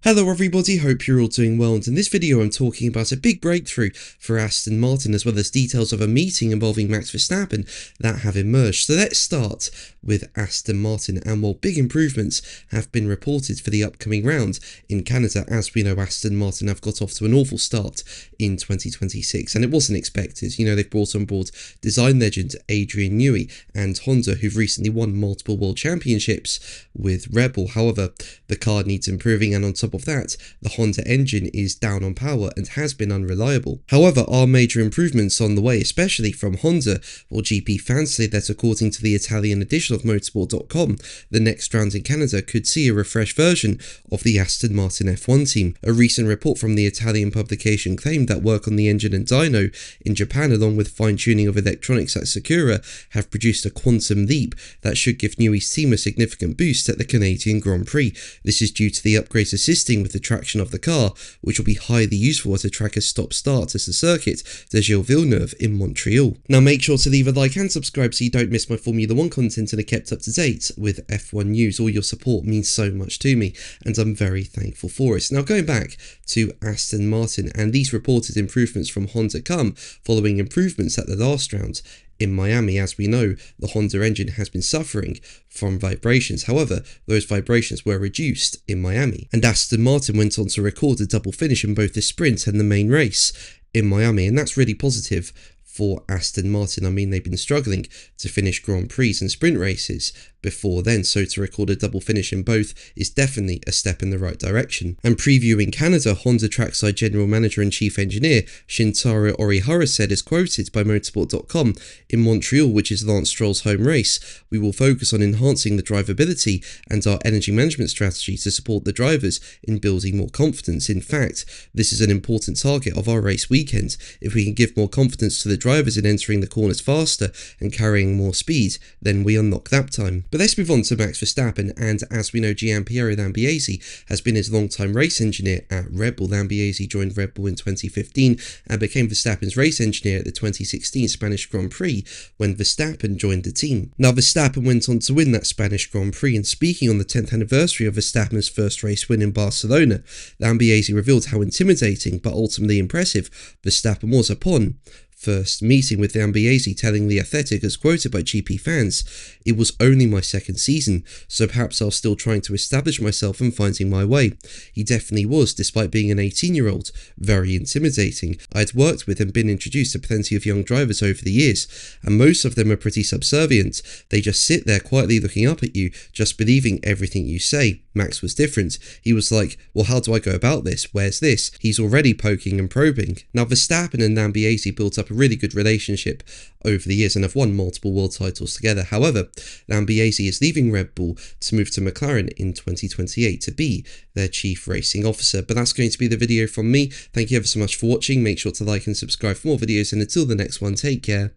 Hello everybody, hope you're all doing well, and in this video I'm talking about a big breakthrough for Aston Martin as well as details of a meeting involving Max Verstappen that have emerged. So let's start with Aston Martin, and while big improvements have been reported for the upcoming round in Canada, as we know Aston Martin have got off to an awful start in 2026 and it wasn't expected. You know, they've brought on board design legend Adrian Newey and Honda, who've recently won multiple world championships with Red Bull. However, the car needs improving, and on top of that, the Honda engine is down on power and has been unreliable. However, are major improvements on the way, especially from Honda? Well, GP fans say that according to the Italian edition of motorsport.com, the next round in Canada could see a refreshed version of the Aston Martin F1 team. A recent report from the Italian publication claimed that work on the engine and dyno in Japan, along with fine-tuning of electronics at Sakura, have produced a quantum leap that should give Newey's team a significant boost at the Canadian Grand Prix. This is due to the upgrades assisting with the traction of the car, which will be highly useful at a track as stop-start as the circuit de Gilles Villeneuve in Montreal. Now make sure to leave a like and subscribe so you don't miss my Formula 1 content and are kept up to date with F1 news. All your support means so much to me and I'm very thankful for it. Now going back to Aston Martin, and these reported improvements from Honda come following improvements at the last round in Miami. As we know, the Honda engine has been suffering from vibrations. However, those vibrations were reduced in Miami, and Aston Martin went on to record a double finish in both the sprint and the main race in Miami, and that's really positive for Aston Martin. I mean, they've been struggling to finish Grand Prix and sprint races before then, so to record a double finish in both is definitely a step in the right direction. And previewing Canada, Honda Trackside General Manager and Chief Engineer Shintaro Orihara said, as quoted by motorsport.com, "In Montreal, which is Lance Stroll's home race, we will focus on enhancing the drivability and our energy management strategy to support the drivers in building more confidence. In fact, this is an important target of our race weekend. If we can give more confidence to the drivers in entering the corners faster and carrying more speed, then we unlock that time." But let's move on to Max Verstappen, and as we know, Gianpiero Lambiase has been his long-time race engineer at Red Bull. Lambiase joined Red Bull in 2015 and became Verstappen's race engineer at the 2016 Spanish Grand Prix when Verstappen joined the team. Now, Verstappen went on to win that Spanish Grand Prix, and speaking on the 10th anniversary of Verstappen's first race win in Barcelona, Lambiase revealed how intimidating but ultimately impressive Verstappen was upon first meeting with Lambiase, telling The Athletic, as quoted by GP fans, "It was only my second season, so perhaps I was still trying to establish myself and finding my way. He definitely was, despite being an 18-year-old, very intimidating. I'd worked with and been introduced to plenty of young drivers over the years, and most of them are pretty subservient. They just sit there quietly looking up at you, just believing everything you say. Max was different. He was like, well, how do I go about this? Where's this? He's already poking and probing." Now, Verstappen and Lambiase built up a really good relationship over the years and have won multiple world titles together. However, Lambiase is leaving Red Bull to move to McLaren in 2028 to be their chief racing officer. But that's going to be the video from me. Thank you ever so much for watching. Make sure to like and subscribe for more videos, and until the next one, take care.